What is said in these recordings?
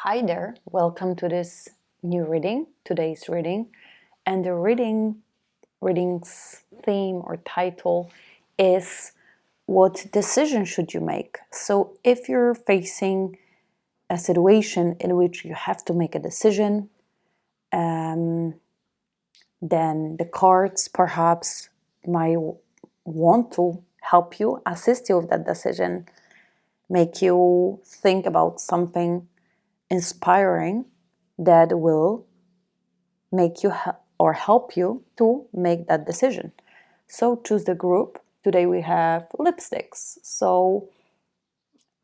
Hi there, welcome to this new reading, today's reading. And the reading's theme or title is what decision should you make? So if you're facing a situation in which you have to make a decision, then the cards perhaps might want to help you, assist you with that decision, make you think about something inspiring that will make you or help you to make that decision. So choose the group. Today we have lipsticks. So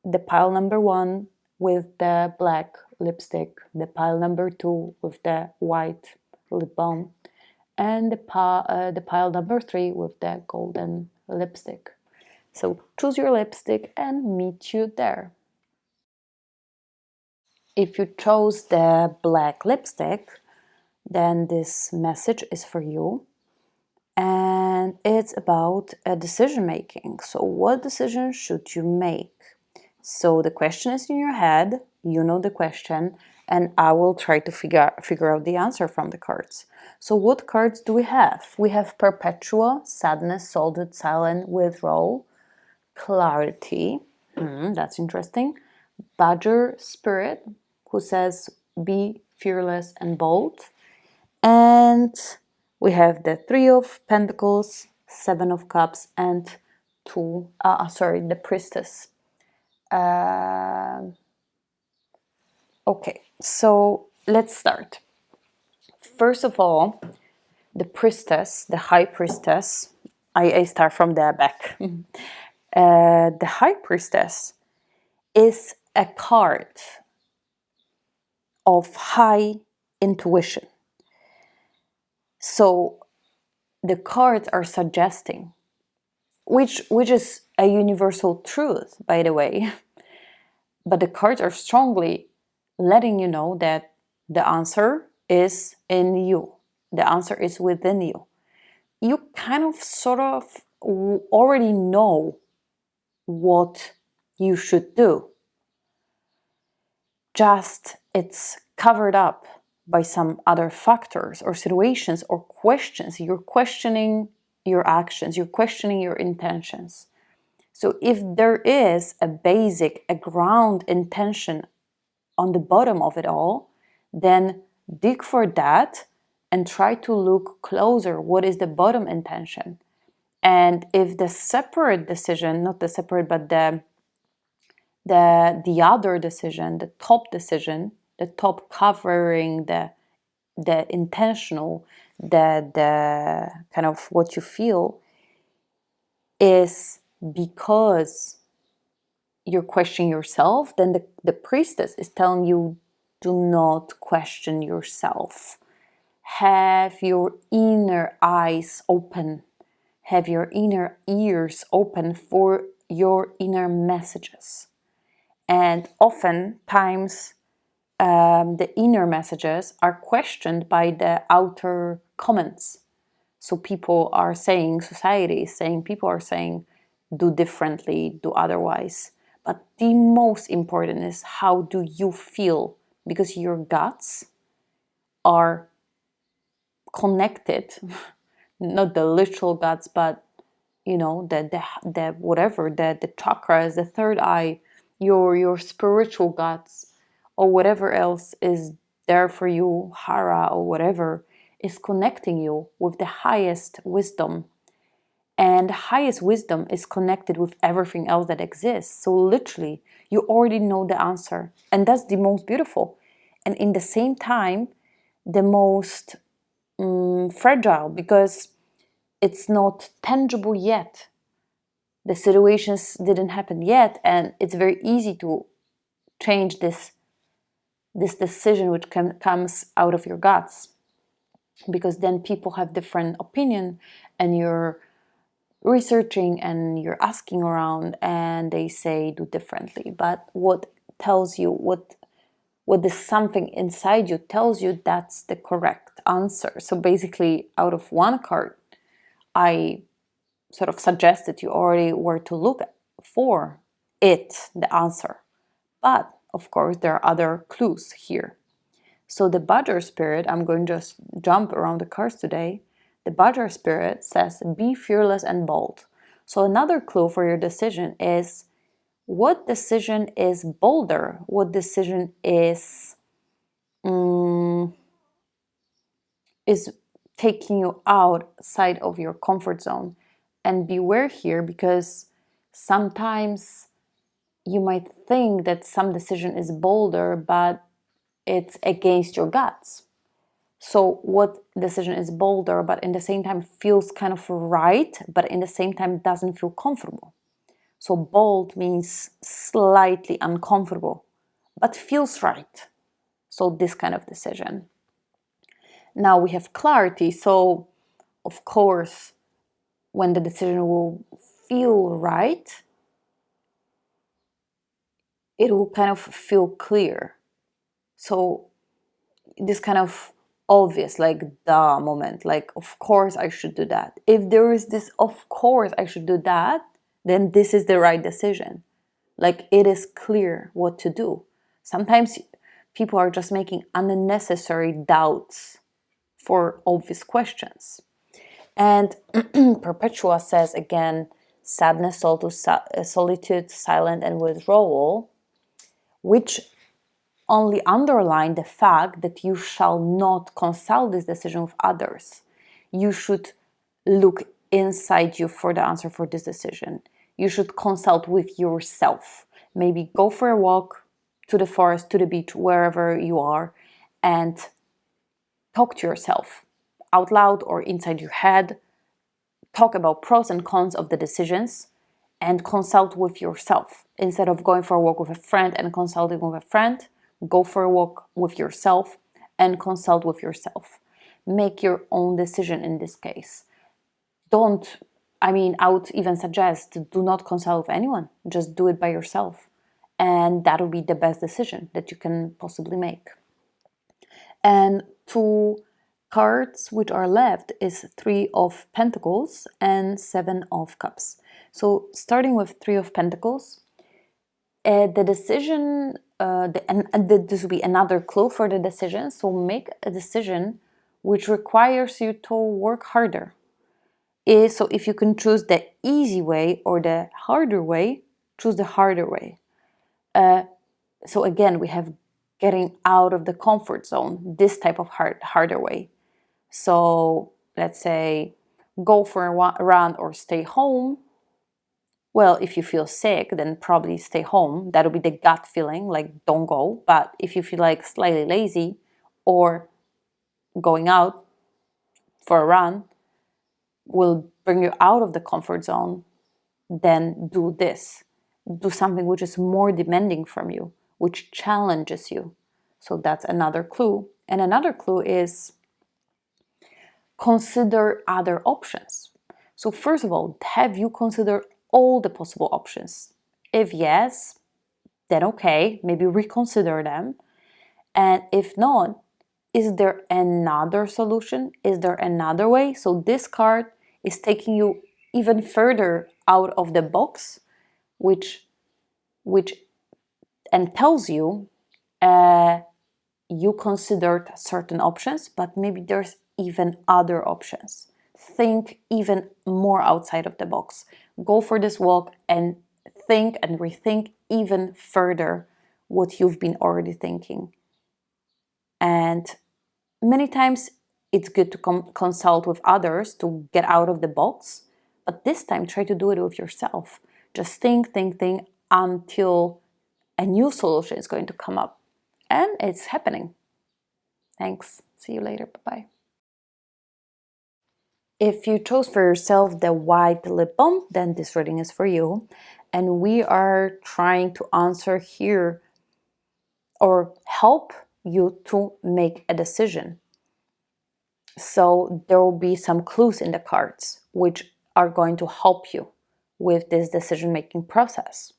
the pile number 1 with the black lipstick, the pile number 2 with the white lip balm, and the pile number 3 with the golden lipstick. So choose your lipstick and meet you there. If you chose the black lipstick, then this message is for you. And it's about a decision making. So what decision should you make? So the question is in your head, you know the question, and I will try to figure out the answer from the cards. So what cards do we have? We have Perpetua, Sadness, Solitude, Silent, Withdrawal, Clarity. That's interesting. Badger Spirit, who says be fearless and bold. And we have the Three of Pentacles, Seven of Cups, and the Priestess. Okay, so let's start. First of all, the Priestess, the High Priestess. I start from the back. The High Priestess is a card of high intuition. So the cards are suggesting, which is a universal truth, by the way, but the cards are strongly letting you know that the answer is in you. The answer is within you. You kind of sort of already know what you should do. Just it's covered up by some other factors or situations or questions. You're questioning your actions, you're questioning your intentions. So if there is a ground intention on the bottom of it all, then dig for that and try to look closer. What is the bottom intention? And if the separate decision, not the separate, but the other decision, the top decision, the top covering the intentional, the kind of what you feel is because you're questioning yourself, then the priestess is telling you, do not question yourself. Have your inner eyes open. Have your inner ears open for your inner messages. And oftentimes, the inner messages are questioned by the outer comments. So people are saying, society is saying, people are saying, do differently, do otherwise. But the most important is, how do you feel? Because your guts are connected, not the literal guts, but the whatever, the chakras, the third eye, your spiritual guts, or whatever else is there for you, hara or whatever, is connecting you with the highest wisdom. And the highest wisdom is connected with everything else that exists. So literally, you already know the answer. And that's the most beautiful. And in the same time, the most fragile, because it's not tangible yet. The situations didn't happen yet. And it's very easy to change this decision which comes out of your guts. Because then people have different opinion, and you're researching and you're asking around, and they say do differently. But what tells you, what this something inside you tells you, that's the correct answer. So basically, out of one card, I sort of suggested you already where to look for it, the answer. But of course, there are other clues here. So the Badger spirit, I'm going to just jump around the cards today. The Badger spirit says, be fearless and bold. So another clue for your decision is, what decision is bolder? What decision is taking you outside of your comfort zone? And beware here, because sometimes you might think that some decision is bolder, but it's against your guts. So what decision is bolder, but in the same time feels kind of right, but in the same time doesn't feel comfortable? So bold means slightly uncomfortable, but feels right. So this kind of decision. Now we have clarity. So of course, when the decision will feel right, it will kind of feel clear. So this kind of obvious, like the moment, like of course I should do that. If there is this of course I should do that, then this is the right decision. Like it is clear what to do. Sometimes people are just making unnecessary doubts for obvious questions. And Perpetua says again, sadness, solitude, silence, and withdrawal, which only underline the fact that you shall not consult this decision with others. You should look inside you for the answer for this decision. You should consult with yourself. Maybe go for a walk to the forest, to the beach, wherever you are, and talk to yourself out loud or inside your head. Talk about pros and cons of the decisions and consult with yourself. Instead of going for a walk with a friend and consulting with a friend, go for a walk with yourself and consult with yourself. Make your own decision in this case. I would even suggest, do not consult with anyone. Just do it by yourself. And that will be the best decision that you can possibly make. And two cards which are left is Three of Pentacles and Seven of Cups. So starting with Three of Pentacles, the decision, this will be another clue for the decision. So make a decision which requires you to work harder. So if you can choose the easy way or the harder way, choose the harder way. So again, we have getting out of the comfort zone, this type of harder way. So let's say go for a run or stay home. Well, if you feel sick, then probably stay home. That'll be the gut feeling, like don't go. But if you feel like slightly lazy or going out for a run will bring you out of the comfort zone, then do this. Do something which is more demanding from you, which challenges you. So that's another clue. And another clue is consider other options. So first of all, have you considered all the possible options? If yes, then okay, maybe reconsider them. And if not, is there another solution? Is there another way? So this card is taking you even further out of the box, which and tells you you considered certain options, but maybe there's even other options. Think even more outside of the box. Go for this walk and think and rethink even further what you've been already thinking. And many times it's good to consult with others to get out of the box, but this time try to do it with yourself. Just think until a new solution is going to come up. And it's happening. Thanks. See you later. Bye-bye. If you chose for yourself the white lip balm, then this reading is for you. And we are trying to answer here or help you to make a decision. So there will be some clues in the cards which are going to help you with this decision-making process.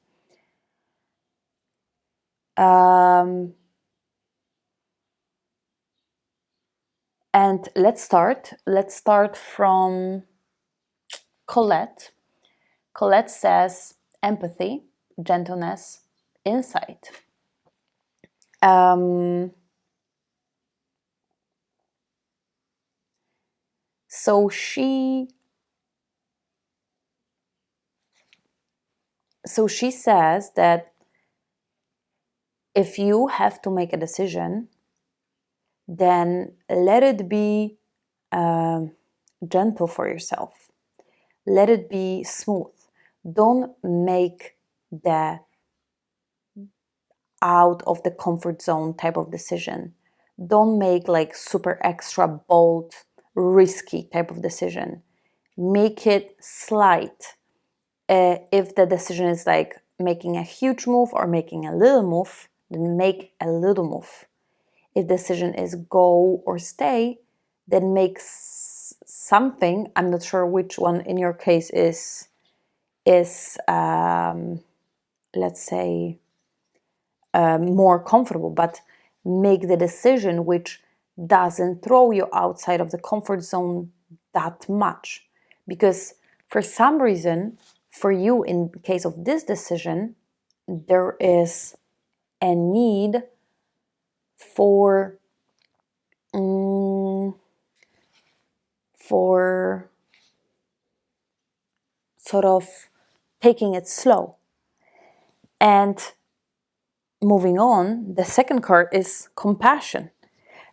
And let's start. Let's start from Colette. Colette says empathy, gentleness, insight. Um, so she says that if you have to make a decision, then let it be gentle for yourself. Let it be smooth. Don't make the out of the comfort zone type of decision. Don't make like super extra bold, risky type of decision. Make it slight. If the decision is like making a huge move or making a little move, then make a little move. If the decision is go or stay, then make something. I'm not sure which one in your case is let's say more comfortable, but make the decision which doesn't throw you outside of the comfort zone that much. Because for some reason, for you in case of this decision, there is a need for for sort of taking it slow. And moving on, the second card is compassion.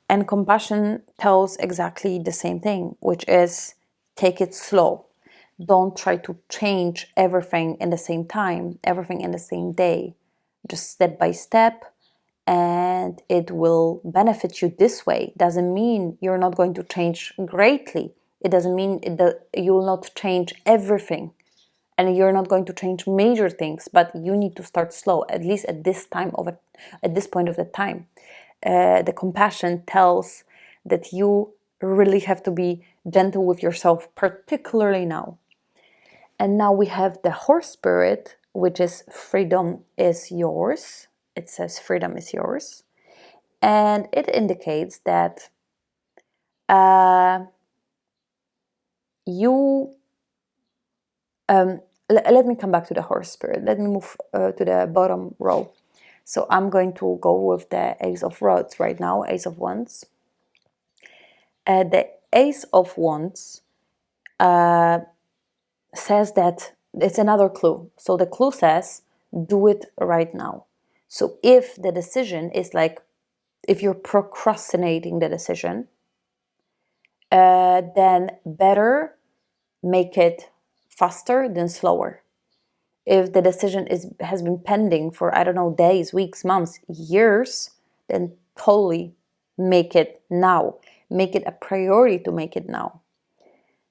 And compassion tells exactly the same thing, which is take it slow. Don't try to change everything in the same time, everything in the same day. Just step by step, and it will benefit you this way. Doesn't mean you're not going to change greatly. It doesn't mean that you will not change everything and you're not going to change major things, but you need to start slow, at least at this point of the time. The compassion tells that you really have to be gentle with yourself, particularly now. And now we have the horse spirit, which is freedom is yours. It says freedom is yours. And it indicates that you let me come back to the horse spirit. Let me move to the bottom row. So I'm going to go with the Ace of Rods right now, Ace of Wands. The Ace of Wands says that it's another clue. So the clue says, do it right now. So if the decision is like, if you're procrastinating the decision, then better make it faster than slower. If the decision has been pending for, I don't know, days, weeks, months, years, then totally make it now. Make it a priority to make it now.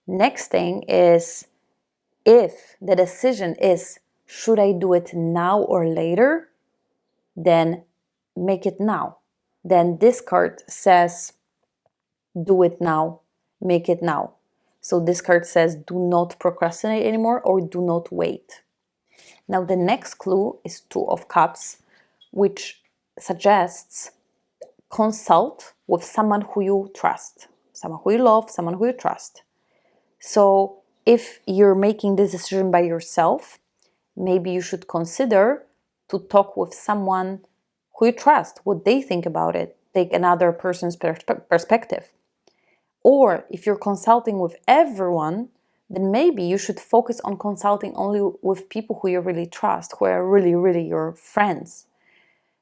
Next thing is, if the decision is, should I do it now or later, then make it now. Then this card says, do it now, make it now. So this card says, do not procrastinate anymore or do not wait. Now the next clue is Two of Cups, which suggests consult with someone who you trust, someone who you love, someone who you trust. So if you're making this decision by yourself, maybe you should consider to talk with someone who you trust, what they think about it, take another person's perspective. Or if you're consulting with everyone, then maybe you should focus on consulting only with people who you really trust, who are really, really your friends.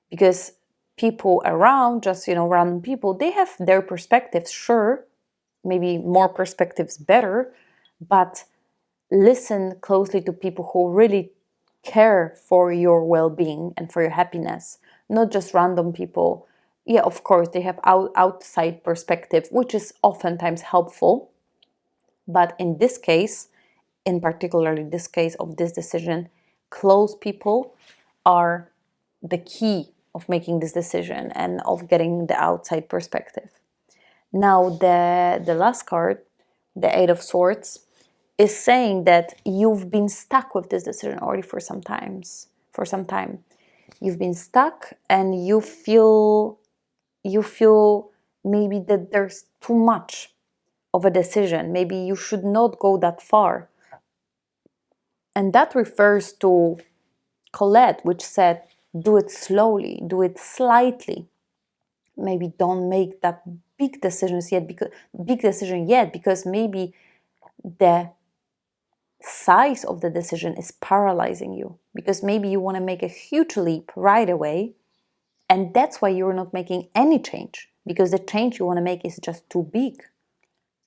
Because people around, just, random people, they have their perspectives, sure, maybe more perspectives better, but listen closely to people who really care for your well-being and for your happiness, not just random people. Yeah, of course, they have outside perspective, which is oftentimes helpful. But in this case, in particularly this case of this decision, close people are the key of making this decision and of getting the outside perspective. Now, the last card, the Eight of Swords, is saying that you've been stuck with this decision already for some time. You've been stuck and you feel maybe that there's too much of a decision. Maybe you should not go that far. And that refers to Colette, which said, Do it slowly, do it slightly. Maybe don't make that big decision yet, because maybe the size of the decision is paralyzing you, because maybe you want to make a huge leap right away, and that's why you're not making any change, because the change you want to make is just too big.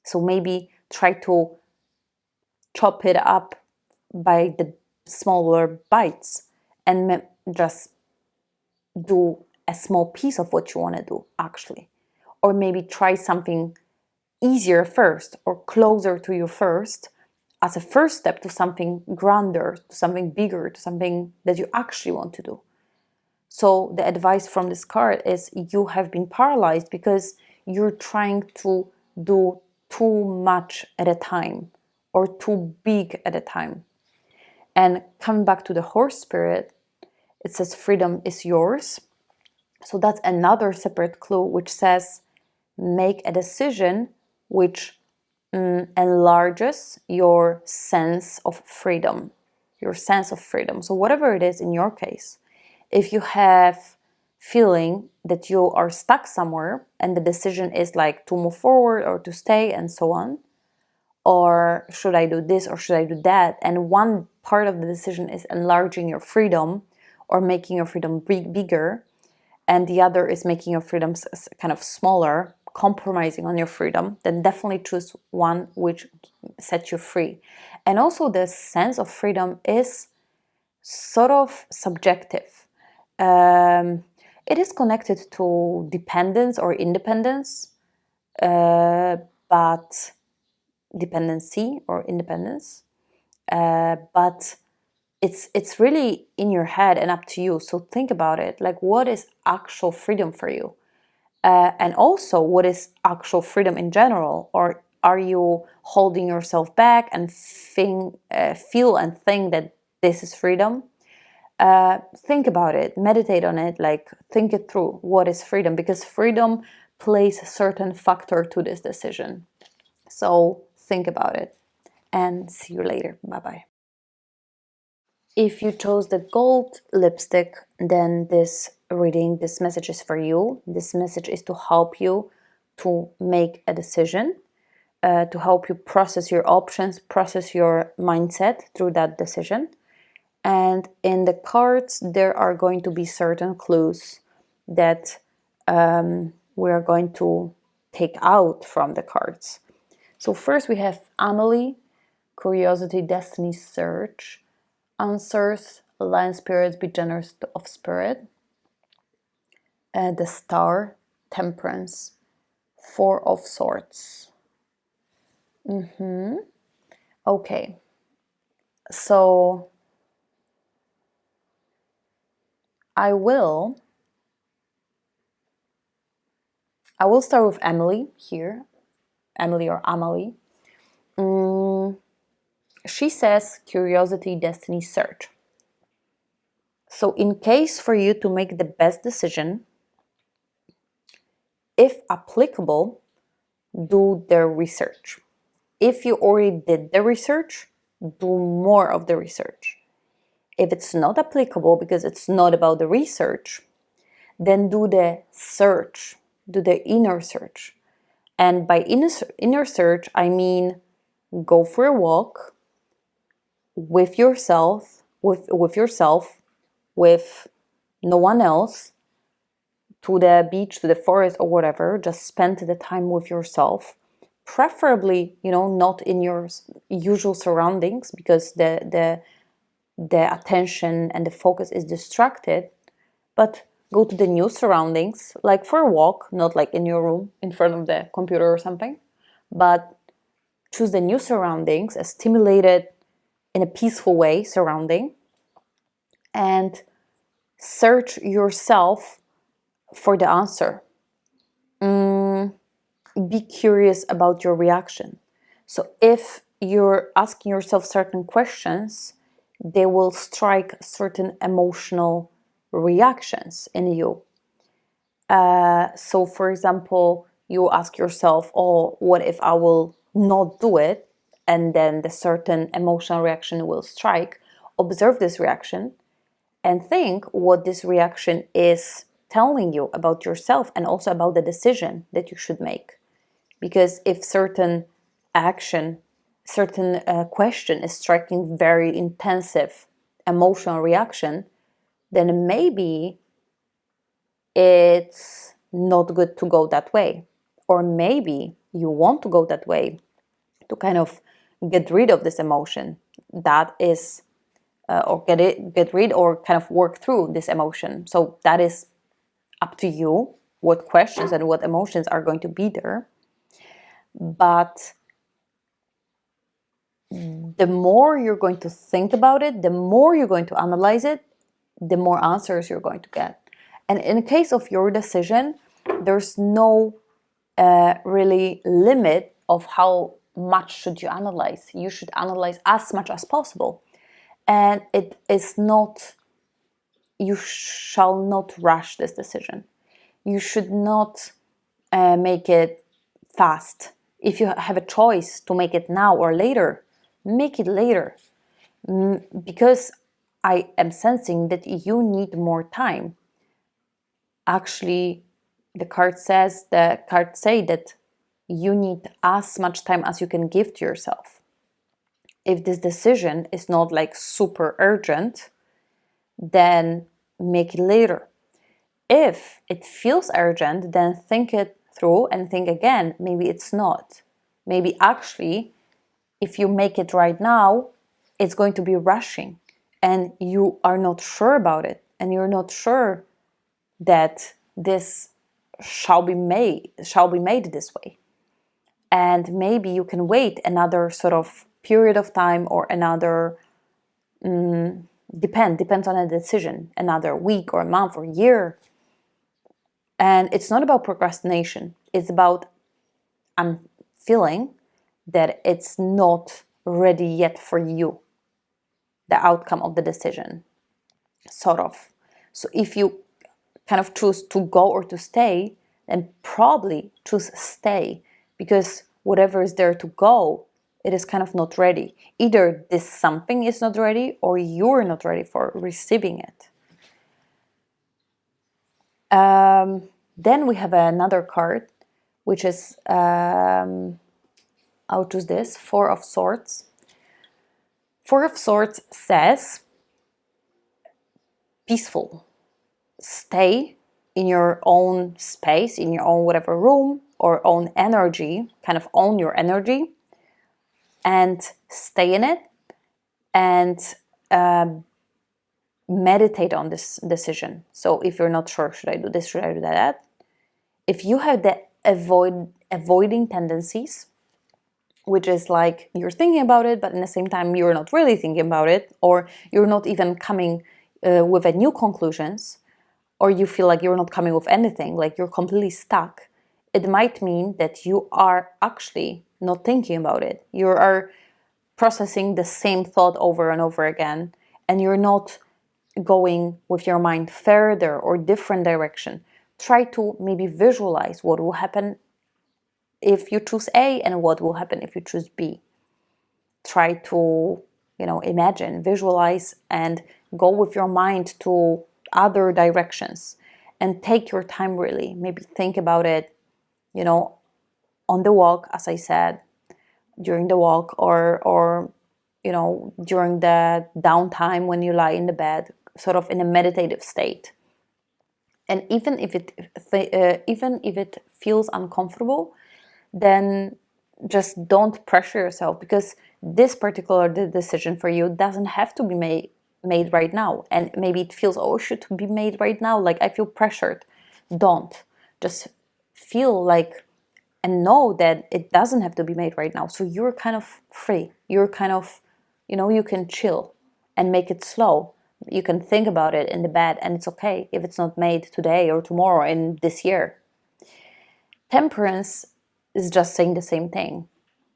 So maybe try to chop it up by the smaller bites and just do a small piece of what you want to do, actually. Or maybe try something easier first, or closer to you first, as a first step to something grander, to something bigger, to something that you actually want to do. So the advice from this card is you have been paralyzed because you're trying to do too much at a time, or too big at a time. And coming back to the horse spirit, it says freedom is yours. So that's another separate clue, which says make a decision which enlarges your sense of freedom. Your sense of freedom. So whatever it is in your case, if you have feeling that you are stuck somewhere and the decision is like to move forward or to stay and so on, or should I do this or should I do that, and one part of the decision is enlarging your freedom or making your freedom bigger, and the other is making your freedom kind of smaller, compromising on your freedom, then definitely choose one which sets you free. And also the sense of freedom is sort of subjective. It is connected to dependence or independence, but dependency or independence, but it's really in your head and up to you. So think about it, like what is actual freedom for you, and also what is actual freedom in general, or are you holding yourself back and feel and think that this is freedom? Think about it, meditate on it, like think it through. What is freedom? Because freedom plays a certain factor to this decision. So think about it, and see you later. Bye bye. If you chose the gold lipstick, then this message is for you. This message is to help you to make a decision, to help you process your options, process your mindset through that decision. And in the cards, there are going to be certain clues that we are going to take out from the cards. So first we have Amelie, Curiosity, Destiny, Search, Answers, Lion Spirits, Be Generous of Spirit, the Star, Temperance, Four of Swords. Okay, so I will start with Emily here, Emily or Amelie. She says Curiosity, Destiny, Search. So in case for you to make the best decision, if applicable, do the research. If you already did the research, do more of the research. If it's not applicable because it's not about the research, then do the search, do the inner search. And by inner search, I mean go for a walk with yourself, with no one else, to the beach, to the forest, or whatever. Just spend the time with yourself, preferably, not in your usual surroundings, because the attention and the focus is distracted. But go to the new surroundings, like for a walk, not like in your room in front of the computer or something, but choose the new surroundings, a stimulated, in a peaceful way surrounding, and search yourself for the answer. Be curious about your reaction. So if you're asking yourself certain questions, they will strike certain emotional reactions in you. So for example, you ask yourself, oh, what if I will not do it? And then the certain emotional reaction will strike. Observe this reaction and think what this reaction is telling you about yourself and also about the decision that you should make. Because if certain action, certain question is striking very intensive emotional reaction, then maybe it's not good to go that way. Or maybe you want to go that way to kind of get rid of this emotion that is, or get rid or kind of work through this emotion. So that is up to you what questions and what emotions are going to be there. But the more you're going to think about it, the more you're going to analyze it, the more answers you're going to get. And in the case of your decision, there's no really limit of how much should you analyze. You should analyze as much as possible. And it is not, you shall not rush this decision. You should not make it fast. If you have a choice to make it now or later, make it later. Because I am sensing that you need more time. Actually, the cards say that you need as much time as you can give to yourself. If this decision is not like super urgent, then make it later. If it feels urgent, then think it through and think again, maybe it's not. Maybe actually, if you make it right now, it's going to be rushing and you are not sure about it and you're not sure that this shall be made this way. And maybe you can wait another sort of period of time or another depends on a decision, another week or a month or year. And it's not about procrastination. It's about I'm feeling that it's not ready yet for you, the outcome of the decision, sort of. So if you kind of choose to go or to stay, then probably choose stay, because whatever is there to go, it is kind of not ready. Either this something is not ready or you're not ready for receiving it. Then we have another card, which is, I'll choose this, Four of Swords. Four of Swords says, peaceful. Stay in your own space, in your own whatever room or own energy, kind of own your energy and stay in it and meditate on this decision. So if you're not sure, should I do this, should I do that? If you have the avoiding tendencies, which is like you're thinking about it, but in the same time you're not really thinking about it, or you're not even coming with a new conclusions, or you feel like you're not coming with anything, like you're completely stuck, it might mean that you are actually not thinking about it. You are processing the same thought over and over again, and you're not going with your mind further or different direction. Try to maybe visualize what will happen if you choose A and what will happen if you choose B. Try to, imagine, visualize, and go with your mind to other directions and take your time really. Maybe think about it, on the walk, as I said, during the walk or during the downtime when you lie in the bed, sort of in a meditative state. And even if it feels uncomfortable, then just don't pressure yourself, because this particular decision for you doesn't have to be made right now. And maybe it feels, oh, it should be made right now, like I feel pressured. Don't. Just feel like and know that it doesn't have to be made right now. So you're kind of free. You're kind of, you can chill and make it slow. You can think about it in the bed, and it's okay if it's not made today or tomorrow in this year. Temperance is just saying the same thing.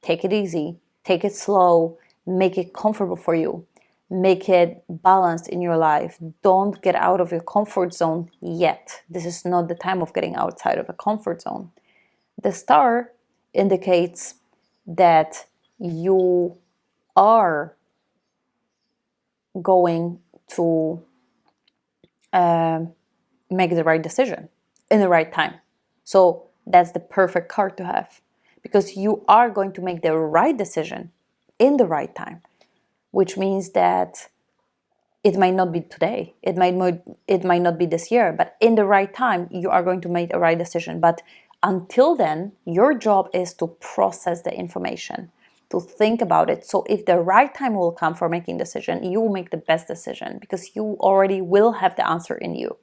Take it easy, take it slow, make it comfortable for you, make it balanced in your life. Don't get out of your comfort zone yet. This is not the time of getting outside of a comfort zone. The star indicates that you are going to make the right decision in the right time. So that's the perfect card to have, because you are going to make the right decision in the right time, which means that it might not be today, it might not be this year, but in the right time you are going to make a right decision. But until then, your job is to process the information, to think about it. So if the right time will come for making decision, you will make the best decision because you already will have the answer in you.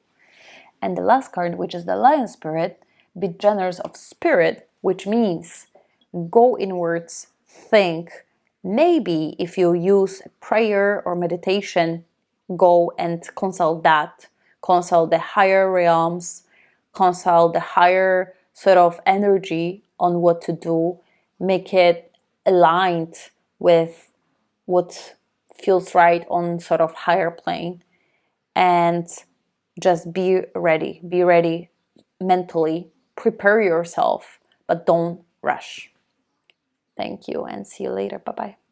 And the last card, which is the Lion Spirit, be generous of spirit, which means go inwards, think. Maybe if you use prayer or meditation, go and consult that, consult the higher realms, consult the higher sort of energy on what to do, make it aligned with what feels right on sort of higher plane, and just be ready mentally, prepare yourself, but don't rush. Thank you and see you later. Bye bye.